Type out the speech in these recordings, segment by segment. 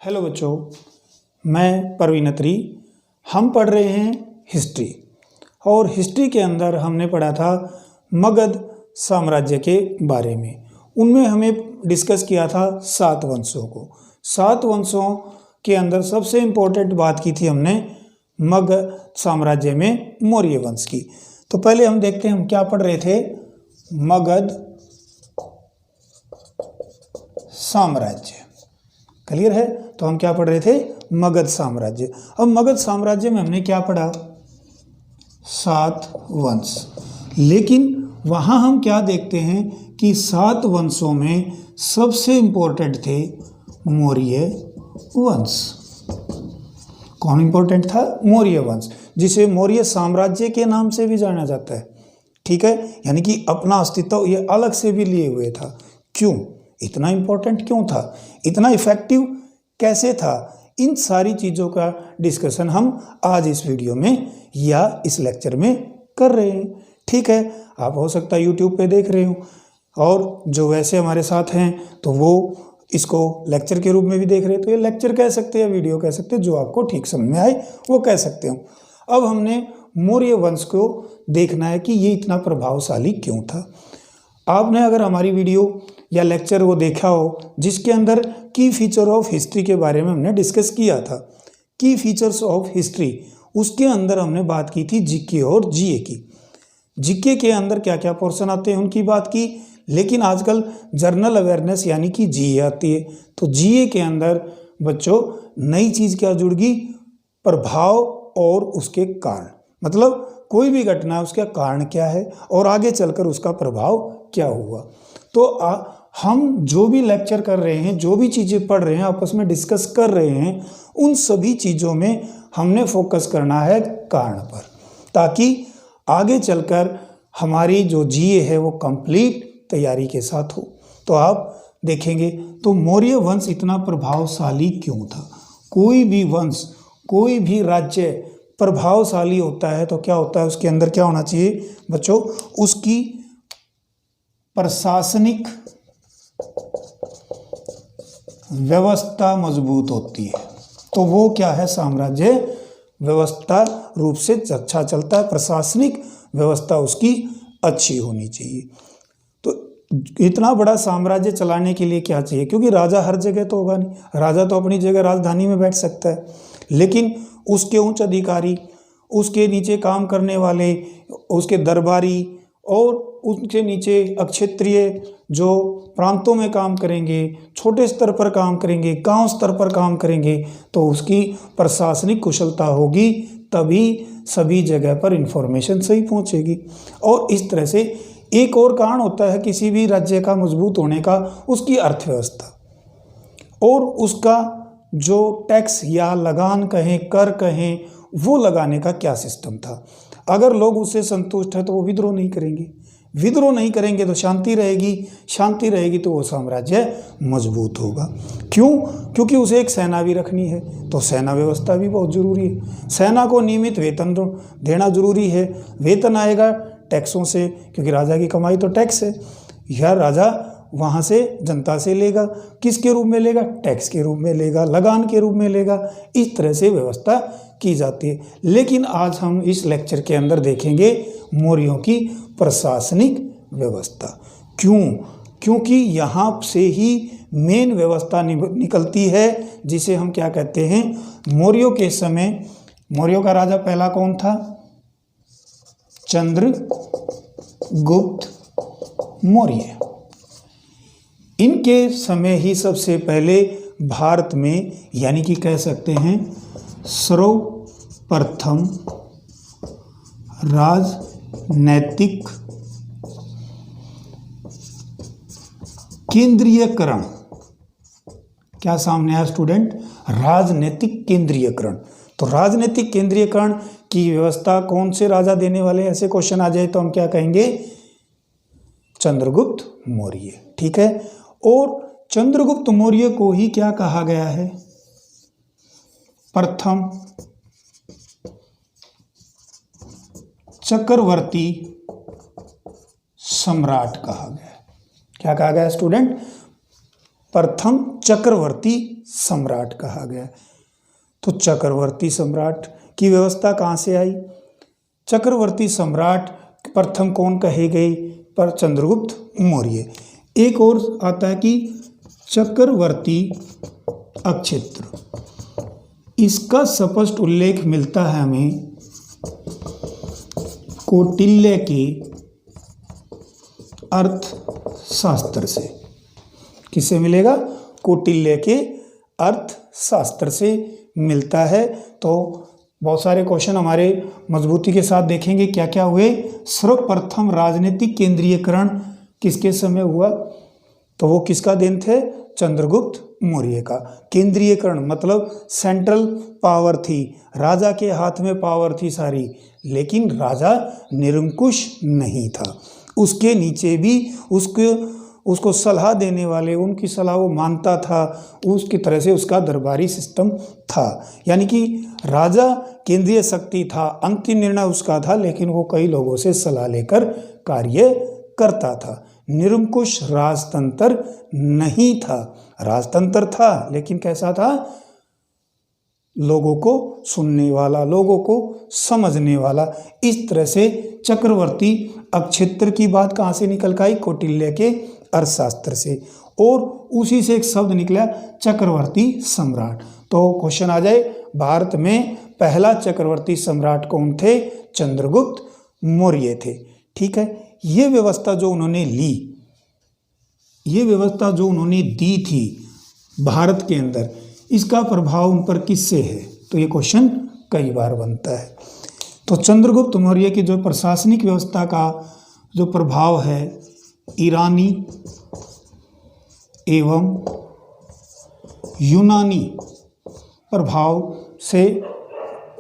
Hello बच्चों, मैं परवीन अत्री। हम पढ़ रहे हैं हिस्ट्री और हिस्ट्री के अंदर हमने पढ़ा था मगध साम्राज्य के बारे में। उनमें हमें डिस्कस किया था 7 वंशों को। 7 वंशों के अंदर सबसे इम्पोर्टेंट बात की थी हमने मगध साम्राज्य में मौर्य वंश की। तो पहले हम देखते हैं हम क्या पढ़ रहे थे। मगध साम्राज्य क्लियर है। तो हम क्या पढ़ रहे थे, मगध साम्राज्य। अब मगध साम्राज्य में हमने क्या पढ़ा, 7 वंश। लेकिन वहां हम क्या देखते हैं कि 7 वंशों में सबसे इंपॉर्टेंट थे मौर्य वंश। कौन इंपॉर्टेंट था? मौर्य वंश, जिसे मौर्य साम्राज्य के नाम से भी जाना जाता है। ठीक है, यानी कि अपना अस्तित्व ये अलग से भी लिए हुए था। क्यों इतना इंपॉर्टेंट क्यों था, इतना इफेक्टिव कैसे था, इन सारी चीज़ों का डिस्कशन हम आज इस वीडियो में या इस लेक्चर में कर रहे हैं। ठीक है, आप हो सकता है यूट्यूब पे देख रहे हो और जो वैसे हमारे साथ हैं तो वो इसको लेक्चर के रूप में भी देख रहे हैं। तो ये लेक्चर कह सकते हैं, वीडियो कह सकते हैं, जो आपको ठीक समझ में आए वो कह सकते हो। अब हमने मौर्य वंश को देखना है कि ये इतना प्रभावशाली क्यों था। आपने अगर हमारी वीडियो या लेक्चर वो देखा हो जिसके अंदर की फीचर ऑफ हिस्ट्री के बारे में हमने डिस्कस किया था, की फीचर्स ऑफ हिस्ट्री, उसके अंदर हमने बात की थी जीके और जीए की। जीके के अंदर क्या क्या पोर्शन आते हैं उनकी बात की, लेकिन आजकल जनरल अवेयरनेस यानी कि जीए आती है। तो जीए के अंदर बच्चों नई चीज़ क्या जुड़ गई, प्रभाव और उसके कारण। मतलब कोई भी घटना उसका कारण क्या है और आगे चलकर उसका प्रभाव क्या हुआ। तो हम जो भी लेक्चर कर रहे हैं, जो भी चीज़ें पढ़ रहे हैं, आपस में डिस्कस कर रहे हैं, उन सभी चीज़ों में हमने फोकस करना है कारण पर, ताकि आगे चलकर हमारी जो जीए है वो कंप्लीट तैयारी के साथ हो। तो आप देखेंगे तो मौर्य वंश इतना प्रभावशाली क्यों था। कोई भी वंश, कोई भी राज्य प्रभावशाली होता है तो क्या होता है, उसके अंदर क्या होना चाहिए बच्चों, उसकी प्रशासनिक व्यवस्था मजबूत होती है। तो वो क्या है, साम्राज्य व्यवस्था रूप से अच्छा चलता है, प्रशासनिक व्यवस्था उसकी अच्छी होनी चाहिए। तो इतना बड़ा साम्राज्य चलाने के लिए क्या चाहिए, क्योंकि राजा हर जगह तो होगा नहीं, राजा तो अपनी जगह राजधानी में बैठ सकता है, लेकिन उसके उच्च अधिकारी, उसके नीचे काम करने वाले, उसके दरबारी और उनके नीचे अक्षेत्रीय जो प्रांतों में काम करेंगे, छोटे स्तर पर काम करेंगे, गांव स्तर पर काम करेंगे, तो उसकी प्रशासनिक कुशलता होगी, तभी सभी जगह पर इंफॉर्मेशन सही पहुंचेगी। और इस तरह से एक और कारण होता है किसी भी राज्य का मजबूत होने का, उसकी अर्थव्यवस्था और उसका जो टैक्स या लगान कहें, कर कहें, वो लगाने का क्या सिस्टम था। अगर लोग उससे संतुष्ट हैं तो वो विद्रोह नहीं करेंगे, विद्रोह नहीं करेंगे तो शांति रहेगी, शांति रहेगी तो वो साम्राज्य मजबूत होगा। क्यों? क्योंकि उसे एक सेना भी रखनी है, तो सेना व्यवस्था भी बहुत ज़रूरी है। सेना को नियमित वेतन देना जरूरी है। वेतन आएगा टैक्सों से, क्योंकि राजा की कमाई तो टैक्स है। यह राजा वहाँ से जनता से लेगा, किसके रूप में लेगा, टैक्स के रूप में लेगा, लगान के रूप में लेगा। इस तरह से व्यवस्था की जाती है। लेकिन आज हम इस लेक्चर के अंदर देखेंगे मौर्यों की प्रशासनिक व्यवस्था। क्यों? क्योंकि यहाँ से ही मेन व्यवस्था निकलती है, जिसे हम क्या कहते हैं, मौर्यों के समय मौर्यों का राजा पहला कौन था, चंद्रगुप्त मौर्य। इनके समय ही सबसे पहले भारत में, यानी कि कह सकते हैं सर्वप्रथम राजनैतिक केंद्रीयकरण क्या सामने आया स्टूडेंट, राजनीतिक केंद्रीयकरण। तो राजनीतिक केंद्रीयकरण की व्यवस्था कौन से राजा देने वाले, ऐसे क्वेश्चन आ जाए तो हम क्या कहेंगे, चंद्रगुप्त मौर्य। ठीक है, और चंद्रगुप्त मौर्य को ही क्या कहा गया है, प्रथम चक्रवर्ती सम्राट कहा गया। क्या कहा गया स्टूडेंट, प्रथम चक्रवर्ती सम्राट कहा गया। तो चक्रवर्ती सम्राट की व्यवस्था कहाँ से आई? चक्रवर्ती सम्राट प्रथम कौन कहे गए? पर चंद्रगुप्त मौर्य। एक और आता है कि चक्रवर्ती अक्षेत्र, इसका स्पष्ट उल्लेख मिलता है हमें कौटिल्य के अर्थशास्त्र से। किससे मिलेगा? कौटिल्य के अर्थशास्त्र से मिलता है। तो बहुत सारे क्वेश्चन हमारे मजबूती के साथ देखेंगे क्या क्या हुए। सर्वप्रथम राजनीतिक केंद्रीयकरण किसके समय हुआ? तो वो किसका दिन थे? चंद्रगुप्त मौर्य का। केंद्रीयकरण मतलब सेंट्रल पावर थी, राजा के हाथ में पावर थी सारी, लेकिन राजा निरंकुश नहीं था। उसके नीचे भी उसको सलाह देने वाले, उनकी सलाह वो मानता था, उसकी तरह से उसका दरबारी सिस्टम था। यानी कि राजा केंद्रीय शक्ति था, अंतिम निर्णय उसका था, लेकिन वो कई लोगों से सलाह लेकर कार्य करता था। निरंकुश राजतंत्र नहीं था। राजतंत्र था लेकिन कैसा था? लोगों को सुनने वाला, लोगों को समझने वाला। इस तरह से चक्रवर्ती अक्षेत्र की बात कहाँ से निकल आई? कौटिल्य के अर्थशास्त्र से। और उसी से एक शब्द निकला चक्रवर्ती सम्राट। तो क्वेश्चन आ जाए, भारत में पहला चक्रवर्ती सम्राट कौन थे? चंद्रगुप्त मौर्य थे। ठीक है, ये व्यवस्था जो उन्होंने ली, ये व्यवस्था जो उन्होंने दी थी भारत के अंदर, इसका प्रभाव उन पर किससे है? तो ये क्वेश्चन कई बार बनता है। तो चंद्रगुप्त मौर्य की जो प्रशासनिक व्यवस्था का जो प्रभाव है, ईरानी एवं यूनानी प्रभाव से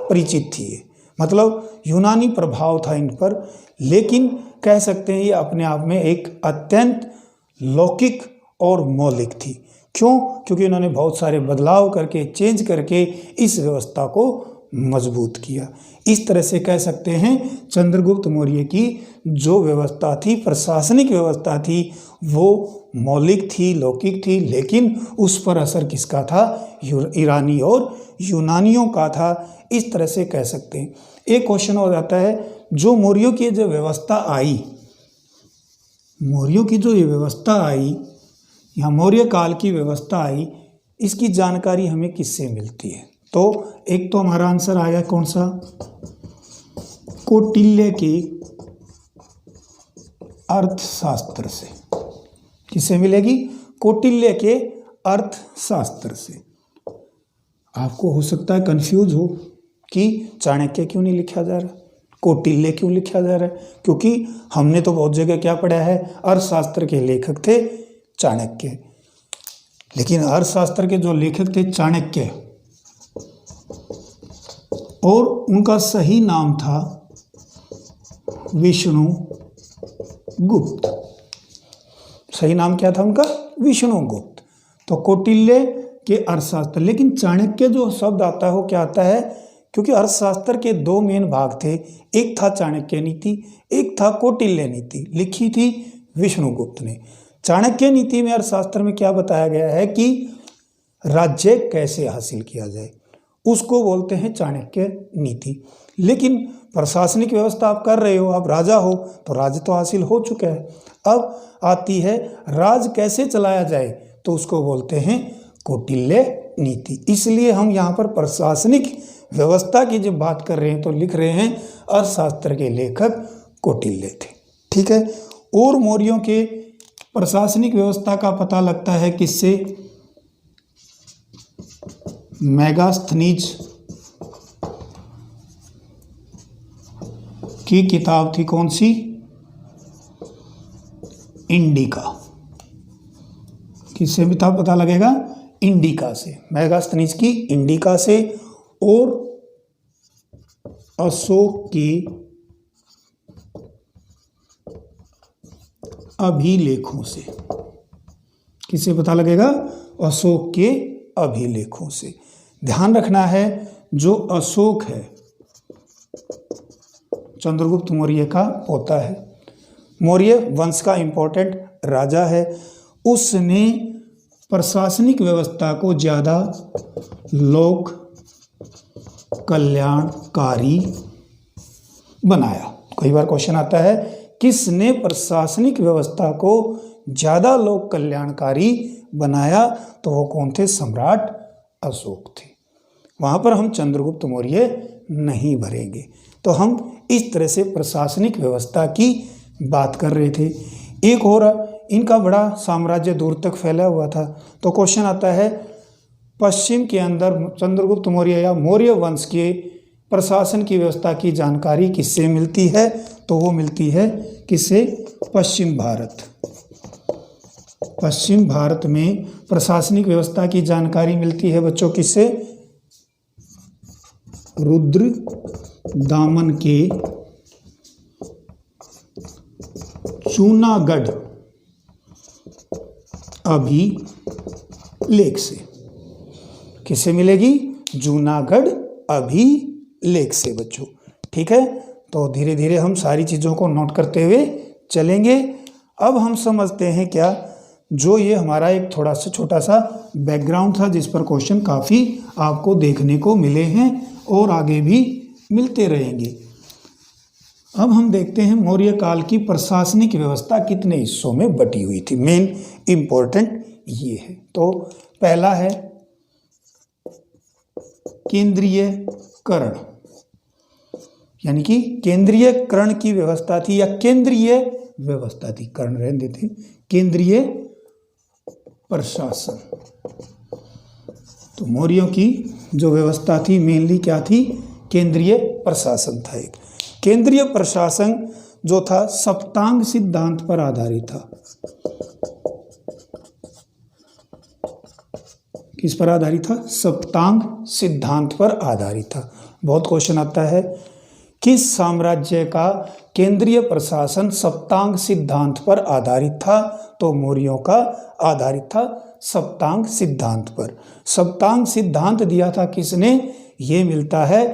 परिचित थी। मतलब यूनानी प्रभाव था इन पर, लेकिन कह सकते हैं ये अपने आप में एक अत्यंत लौकिक और मौलिक थी। क्यों? क्योंकि इन्होंने बहुत सारे बदलाव करके, चेंज करके इस व्यवस्था को मजबूत किया। इस तरह से कह सकते हैं चंद्रगुप्त मौर्य की जो व्यवस्था थी, प्रशासनिक व्यवस्था थी, वो मौलिक थी, लौकिक थी, लेकिन उस पर असर किसका था? ईरानी और यूनानियों का था। इस तरह से कह सकते हैं। एक क्वेश्चन हो जाता है, जो मौर्यों की जो व्यवस्था आई, मौर्यों की जो ये व्यवस्था आई या मौर्य काल की व्यवस्था आई, इसकी जानकारी हमें किससे मिलती है? तो एक तो हमारा आंसर आएगा कौन सा? कौटिल्य के अर्थशास्त्र से। किससे मिलेगी? कौटिल्य के अर्थशास्त्र से। आपको हो सकता है कंफ्यूज हो कि चाणक्य क्यों नहीं लिखा जा रहा, कौटिल्य क्यों लिखा जा रहा है? क्योंकि हमने तो बहुत जगह क्या पढ़ा है, अर्थशास्त्र के लेखक थे चाणक्य, लेकिन अर्थशास्त्र के जो लेखक थे चाणक्य, और उनका सही नाम था विष्णुगुप्त। सही नाम क्या था उनका? विष्णुगुप्त। तो कौटिल्य के अर्थशास्त्र, लेकिन चाणक्य जो शब्द आता है वो क्या आता है? क्योंकि अर्थशास्त्र के दो मेन भाग थे, एक था चाणक्य नीति, एक था कौटिल्य नीति। लिखी थी विष्णुगुप्त ने। चाणक्य नीति में, अर्थशास्त्र में क्या बताया गया है कि राज्य कैसे हासिल किया जाए, उसको बोलते हैं चाणक्य नीति। लेकिन प्रशासनिक व्यवस्था आप कर रहे हो, आप राजा हो, तो राज्य तो हासिल हो चुका है। अब आती है राज कैसे चलाया जाए, तो उसको बोलते हैं कौटिल्य नीति। इसलिए हम यहाँ पर प्रशासनिक व्यवस्था की जब बात कर रहे हैं तो लिख रहे हैं अर्थशास्त्र के लेखक कौटिल्य थे। ठीक है। और मौर्यों के प्रशासनिक व्यवस्था का पता लगता है किससे? मेगास्थनीज की किताब थी कौन सी? इंडिका। किससे भी था पता लगेगा? इंडिका से। मेगास्थनीज की इंडिका से और अशोक के अभिलेखों से। किससे पता लगेगा? अशोक के अभिलेखों से। ध्यान रखना है, जो अशोक है चंद्रगुप्त मौर्य का पोता है, मौर्य वंश का इंपॉर्टेंट राजा है। उसने प्रशासनिक व्यवस्था को ज़्यादा लोक कल्याणकारी बनाया। कई बार क्वेश्चन आता है, किसने प्रशासनिक व्यवस्था को ज़्यादा लोक कल्याणकारी बनाया? तो वो कौन थे? सम्राट अशोक थे। वहाँ पर हम चंद्रगुप्त मौर्य नहीं भरेंगे। तो हम इस तरह से प्रशासनिक व्यवस्था की बात कर रहे थे। एक और, इनका बड़ा साम्राज्य दूर तक फैला हुआ था। तो क्वेश्चन आता है, पश्चिम के अंदर चंद्रगुप्त मौर्य या मौर्य वंश के प्रशासन की व्यवस्था की जानकारी किससे मिलती है? तो वो मिलती है किससे? पश्चिम भारत। पश्चिम भारत में प्रशासनिक व्यवस्था की जानकारी मिलती है बच्चों किससे? रुद्र दामन के जूनागढ़ अभिलेख से। किससे मिलेगी? जूनागढ़ अभिलेख से बच्चों। ठीक है, तो धीरे धीरे हम सारी चीज़ों को नोट करते हुए चलेंगे। अब हम समझते हैं क्या, जो ये हमारा एक थोड़ा सा छोटा सा बैकग्राउंड था जिस पर क्वेश्चन काफ़ी आपको देखने को मिले हैं और आगे भी मिलते रहेंगे। अब हम देखते हैं मौर्य काल की प्रशासनिक व्यवस्था कितने हिस्सों में बटी हुई थी। मेन इंपॉर्टेंट ये है। तो पहला है केंद्रीयकरण, यानी कि केंद्रीयकरण की व्यवस्था थी या केंद्रीय व्यवस्था थी, कर्ण रहने देते, केंद्रीय प्रशासन। तो मौर्यों की जो व्यवस्था थी मेनली क्या थी? केंद्रीय प्रशासन था। एक केंद्रीय प्रशासन जो था सप्तांग सिद्धांत पर आधारित था। किस पर आधारित था? सप्तांग सिद्धांत पर आधारित था। बहुत क्वेश्चन आता है, किस साम्राज्य का केंद्रीय प्रशासन सप्तांग सिद्धांत पर आधारित था? तो मौर्यों का आधारित था सप्तांग सिद्धांत पर। सप्तांग सिद्धांत दिया था किसने? ये मिलता है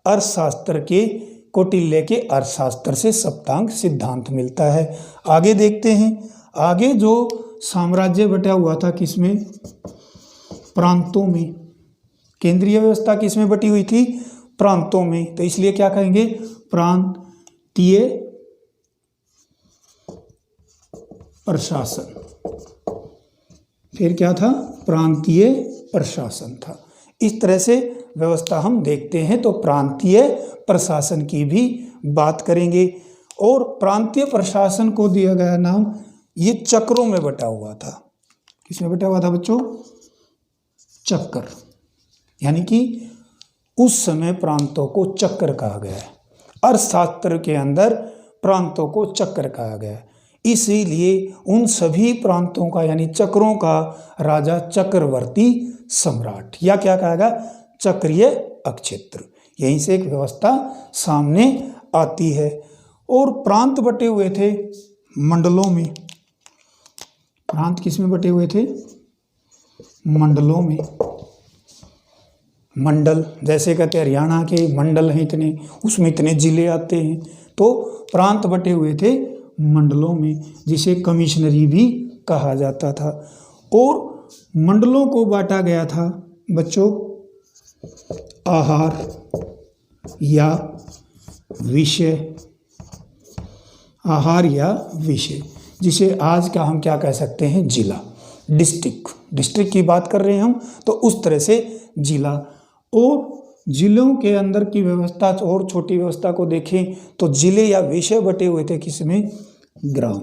अर्थशास्त्र के कौटिल्य के अर्थशास्त्र से सप्तांग सिद्धांत मिलता है। आगे देखते हैं, आगे जो साम्राज्य बटा हुआ था किसमें? प्रांतों में। केंद्रीय व्यवस्था किसमें बटी हुई थी? प्रांतों में। तो इसलिए क्या कहेंगे? प्रांतीय प्रशासन। फिर क्या था? प्रांतीय प्रशासन था। इस तरह से व्यवस्था हम देखते हैं। तो प्रांतीय प्रशासन की भी बात करेंगे। और प्रांतीय प्रशासन को दिया गया नाम, ये चक्रों में बटा हुआ था। किसमें बटा हुआ था बच्चों? चक्र। यानी कि उस समय प्रांतों को चक्र कहा गया है। अर्थशास्त्र के अंदर प्रांतों को चक्र कहा गया है। इसीलिए उन सभी प्रांतों का यानी चक्रों का राजा चक्रवर्ती सम्राट, या क्या कहा गया? चक्रीय अक्षेत्र। यहीं से एक व्यवस्था सामने आती है। और प्रांत बटे हुए थे मंडलों में। प्रांत किस में बटे हुए थे? मंडलों में। मंडल जैसे कहते हैं हरियाणा के मंडल हैं इतने, उसमें इतने जिले आते हैं। तो प्रांत बटे हुए थे मंडलों में, जिसे कमिश्नरी भी कहा जाता था। और मंडलों को बांटा गया था बच्चों आहार या विषय। आहार या विषय, जिसे आज का हम क्या कह सकते हैं? जिला, डिस्ट्रिक्ट। डिस्ट्रिक्ट की बात कर रहे हैं हम, तो उस तरह से जिला। और जिलों के अंदर की व्यवस्था और छोटी व्यवस्था को देखें तो जिले या विषय बटे हुए थे किसमें? ग्राम।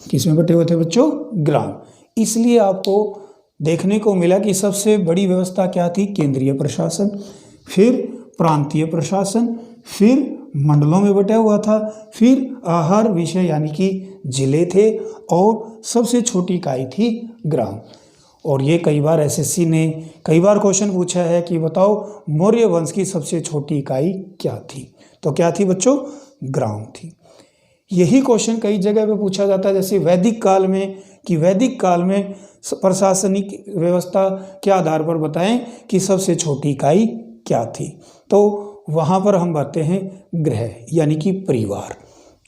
किसमें बटे हुए थे बच्चों? ग्राम। इसलिए आपको देखने को मिला कि सबसे बड़ी व्यवस्था क्या थी? केंद्रीय प्रशासन, फिर प्रांतीय प्रशासन, फिर मंडलों में बटा हुआ था, फिर आहार विषय यानी कि जिले थे, और सबसे छोटी इकाई थी ग्राम। और ये कई बार एसएससी ने कई बार क्वेश्चन पूछा है कि बताओ मौर्य वंश की सबसे छोटी इकाई क्या थी? तो क्या थी बच्चों? ग्राम थी। यही क्वेश्चन कई जगह पे पूछा जाता है, जैसे वैदिक काल में, कि वैदिक काल में प्रशासनिक व्यवस्था के आधार पर बताएं कि सबसे छोटी इकाई क्या थी? तो वहाँ पर हम बातें हैं गृह यानी कि परिवार।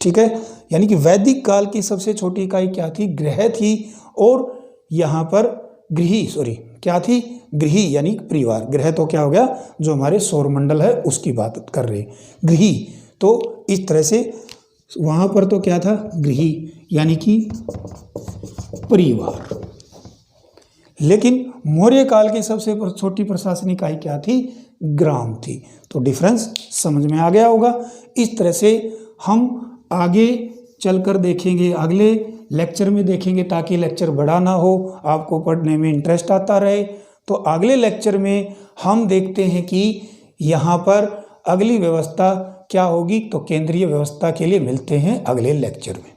ठीक है, यानी कि वैदिक काल की सबसे छोटी इकाई क्या थी? गृह थी। और यहाँ पर क्या थी, गृही यानी परिवार। ग्रह तो क्या हो गया, जो हमारे सौरमंडल है उसकी बात कर रहे हैं। गृही तो इस तरह से वहाँ पर तो क्या था, गृही यानी कि परिवार। लेकिन मौर्य काल की सबसे छोटी प्रशासनिक इकाई क्या थी, ग्राम थी। तो डिफरेंस समझ में आ गया होगा। इस तरह से हम आगे चलकर देखेंगे, अगले लेक्चर में देखेंगे, ताकि लेक्चर बड़ा ना हो, आपको पढ़ने में इंटरेस्ट आता रहे। तो अगले लेक्चर में हम देखते हैं कि यहाँ पर अगली व्यवस्था क्या होगी। तो केंद्रीय व्यवस्था के लिए मिलते हैं अगले लेक्चर में।